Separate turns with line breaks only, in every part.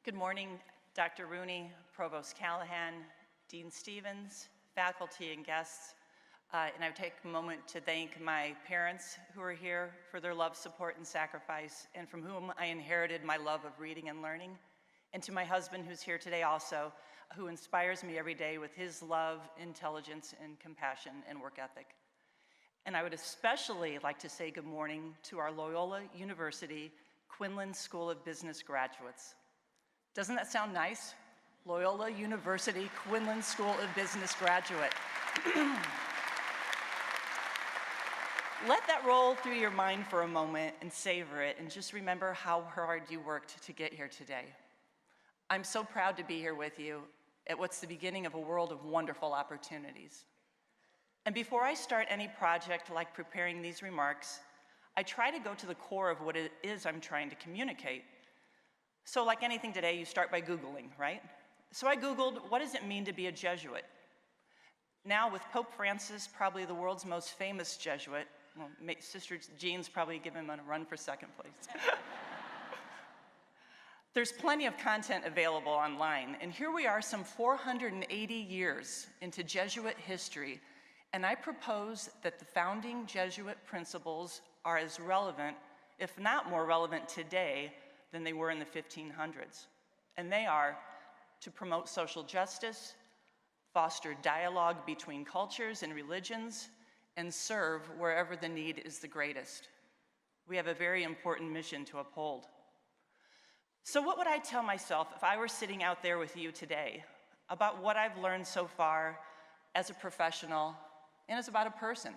Good morning, Dr. Rooney, Provost Callahan, Dean Stevens, faculty and guests. And I would take a moment to thank my parents who are here for their love, support, and sacrifice, and from whom I inherited my love of reading and learning. And to my husband, who's here today also, who inspires me every day with his love, intelligence, and compassion and work ethic. And I would especially like to say good morning to our Loyola University Quinlan School of Business graduates. Doesn't that sound nice? Loyola University Quinlan School of Business graduate. Let that roll through your mind for a moment and savor it, and just remember how hard you worked to get here today. I'm so proud to be here with you at what's the beginning of a world of wonderful opportunities. And before I start any project like preparing these remarks, I try to go to the core of what it is I'm trying to communicate. So like anything today, you start by Googling, right? So I Googled, what does it mean to be a Jesuit? Now with Pope Francis, probably the world's most famous Jesuit, well, Sister Jean's probably given him a run for second place. There's plenty of content available online, and here we are some 480 years into Jesuit history, and I propose that the founding Jesuit principles are as relevant, if not more relevant today, than they were in the 1500s. And they are to promote social justice, foster dialogue between cultures and religions, and serve wherever the need is the greatest. We have a very important mission to uphold. So what would I tell myself if I were sitting out there with you today about what I've learned so far as a professional and as about a person?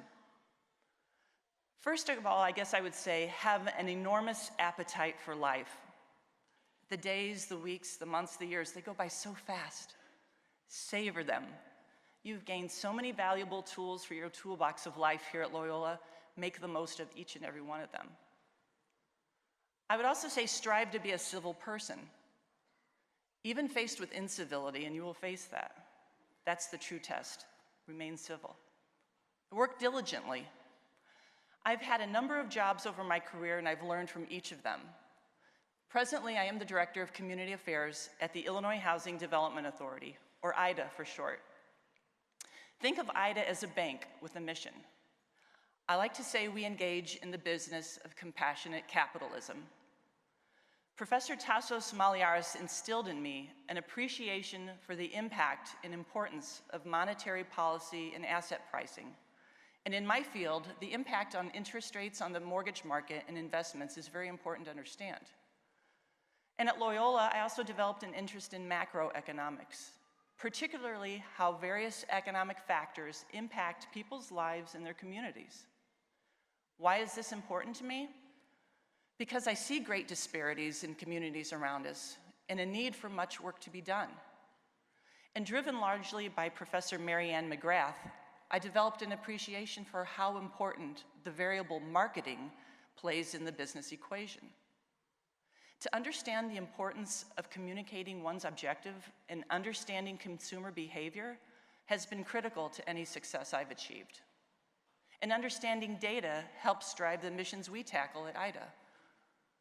First of all, I guess I would say have an enormous appetite for life. The days, the weeks, the months, the years, they go by so fast. Savor them. You've gained so many valuable tools for your toolbox of life here at Loyola. Make the most of each and every one of them. I would also say strive to be a civil person. Even faced with incivility, and you will face that. That's the true test. Remain civil. Work diligently. I've had a number of jobs over my career, and I've learned from each of them. Presently, I am the Director of Community Affairs at the Illinois Housing Development Authority, or IDA for short. Think of IDA as a bank with a mission. I like to say we engage in the business of compassionate capitalism. Professor Tassos Maliaris instilled in me an appreciation for the impact and importance of monetary policy and asset pricing. And in my field, the impact on interest rates on the mortgage market and investments is very important to understand. And at Loyola, I also developed an interest in macroeconomics, particularly how various economic factors impact people's lives and their communities. Why is this important to me? Because I see great disparities in communities around us and a need for much work to be done. And driven largely by Professor Marianne McGrath, I developed an appreciation for how important the variable marketing plays in the business equation. To understand the importance of communicating one's objective and understanding consumer behavior has been critical to any success I've achieved. And understanding data helps drive the missions we tackle at IDA.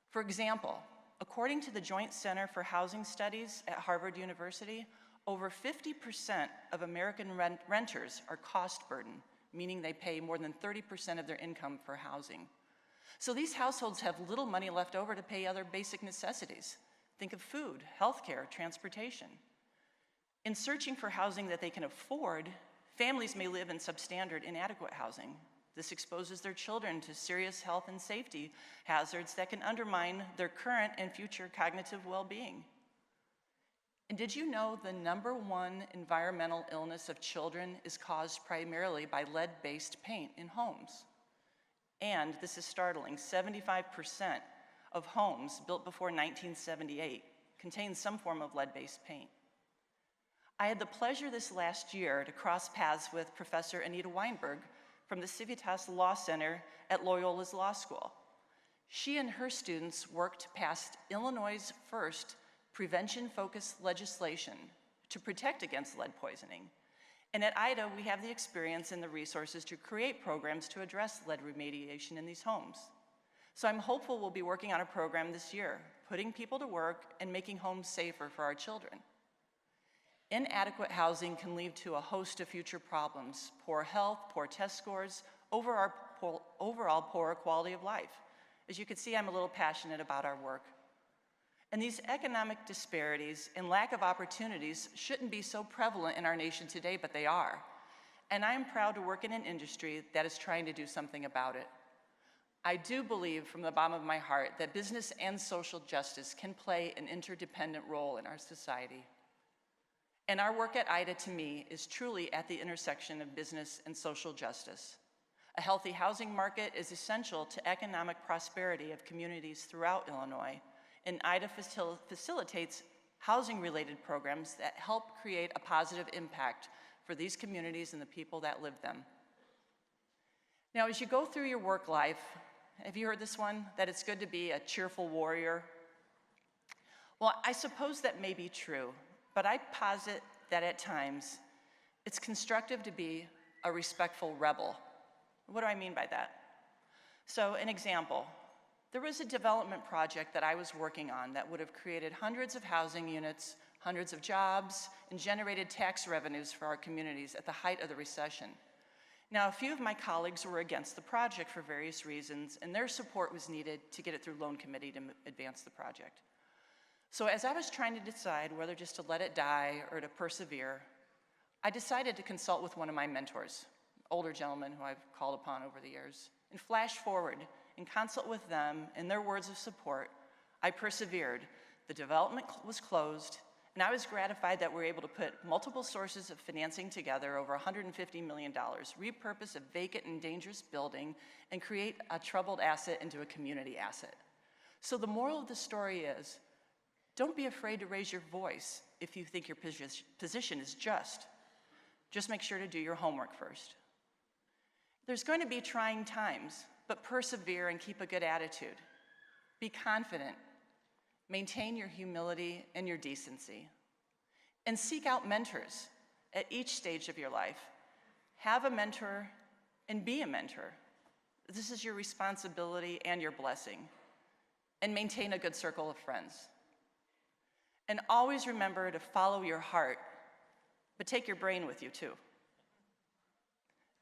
For example, according to the Joint Center for Housing Studies at Harvard University, over 50% of American renters are cost burdened, meaning they pay more than 30% of their income for housing. So these households have little money left over to pay other basic necessities. Think of food, healthcare, transportation. In searching for housing that they can afford, families may live in substandard, inadequate housing. This exposes their children to serious health and safety hazards that can undermine their current and future cognitive well-being. And did you know the #1 environmental illness of children is caused primarily by lead-based paint in homes? And this is startling, 75% of homes built before 1978 contain some form of lead-based paint. I had the pleasure this last year to cross paths with Professor Anita Weinberg from the Civitas Law Center at Loyola's Law School. She and her students worked to pass Illinois' first prevention-focused legislation to protect against lead poisoning. And at IDA, we have the experience and the resources to create programs to address lead remediation in these homes. So I'm hopeful we'll be working on a program this year, putting people to work and making homes safer for our children. Inadequate housing can lead to a host of future problems: poor health, poor test scores, overall poor quality of life. As you can see, I'm a little passionate about our work. And these economic disparities and lack of opportunities shouldn't be so prevalent in our nation today, but they are. And I am proud to work in an industry that is trying to do something about it. I do believe from the bottom of my heart that business and social justice can play an interdependent role in our society. And our work at IDA, to me, is truly at the intersection of business and social justice. A healthy housing market is essential to economic prosperity of communities throughout Illinois, and IDA facilitates housing-related programs that help create a positive impact for these communities and the people that live them. Now, as you go through your work life, have you heard this one, that it's good to be a cheerful warrior? Well, I suppose that may be true, but I posit that at times it's constructive to be a respectful rebel. What do I mean by that? So, an example. There was a development project that I was working on that would have created hundreds of housing units, hundreds of jobs, and generated tax revenues for our communities at the height of the recession. Now, a few of my colleagues were against the project for various reasons, and their support was needed to get it through loan committee to advance the project. So as I was trying to decide whether just to let it die or to persevere, I decided to consult with one of my mentors, an older gentleman who I've called upon over the years, and flash forward and consult with them and their words of support. I persevered. The development was closed, and I was gratified that we were able to put multiple sources of financing together, over $150 million, repurpose a vacant and dangerous building, and create a troubled asset into a community asset. So the moral of the story is, don't be afraid to raise your voice if you think your position is just. Just make sure to do your homework first. There's going to be trying times, but persevere and keep a good attitude. Be confident. Maintain your humility and your decency. And seek out mentors at each stage of your life. Have a mentor and be a mentor. This is your responsibility and your blessing. And maintain a good circle of friends. And always remember to follow your heart, but take your brain with you too.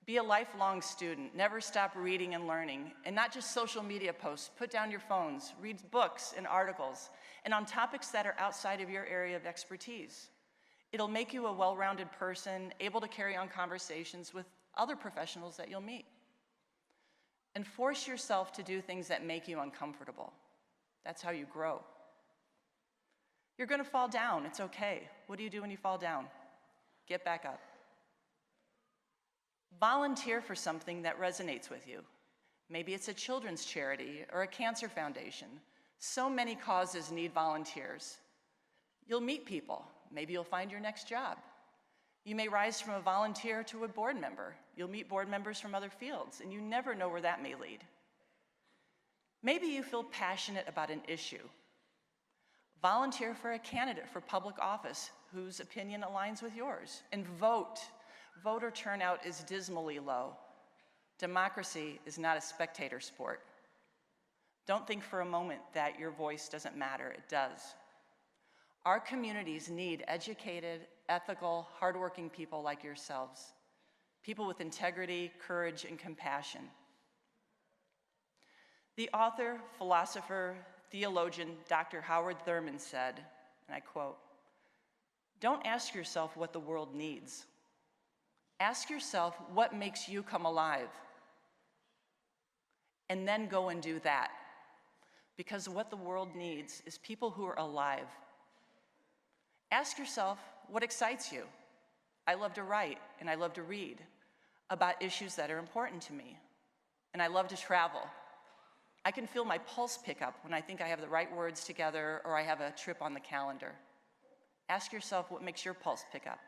Be a lifelong student. Never stop reading and learning. And not just social media posts. Put down your phones. Read books and articles. And on topics that are outside of your area of expertise. It'll make you a well-rounded person, able to carry on conversations with other professionals that you'll meet. And force yourself to do things that make you uncomfortable. That's how you grow. You're going to fall down. It's okay. What do you do when you fall down? Get back up. Volunteer for something that resonates with you. Maybe it's a children's charity or a cancer foundation. So many causes need volunteers. You'll meet people. Maybe you'll find your next job. You may rise from a volunteer to a board member. You'll meet board members from other fields, and you never know where that may lead. Maybe you feel passionate about an issue. Volunteer for a candidate for public office whose opinion aligns with yours, and vote. Voter turnout is dismally low. Democracy is not a spectator sport. Don't think for a moment that your voice doesn't matter. It does. Our communities need educated, ethical, hardworking people like yourselves, people with integrity, courage, and compassion. The author, philosopher, theologian, Dr. Howard Thurman said, and I quote, "Don't ask yourself what the world needs. Ask yourself what makes you come alive, and then go and do that. Because what the world needs is people who are alive. Ask yourself what excites you. I love to write and I love to read about issues that are important to me, and I love to travel. I can feel my pulse pick up when I think I have the right words together or I have a trip on the calendar. Ask yourself what makes your pulse pick up."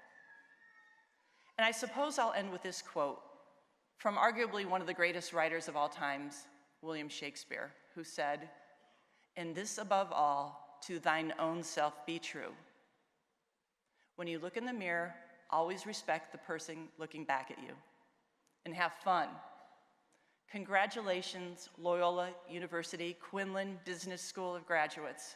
And I suppose I'll end with this quote from arguably one of the greatest writers of all times, William Shakespeare, who said, "And this above all, to thine own self be true. When you look in the mirror, always respect the person looking back at you. And have fun. Congratulations, Loyola University Quinlan Business School of Graduates.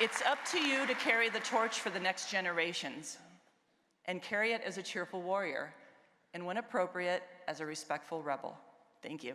It's up to you to carry the torch for the next generations, and carry it as a cheerful warrior, and when appropriate, as a respectful rebel. Thank you.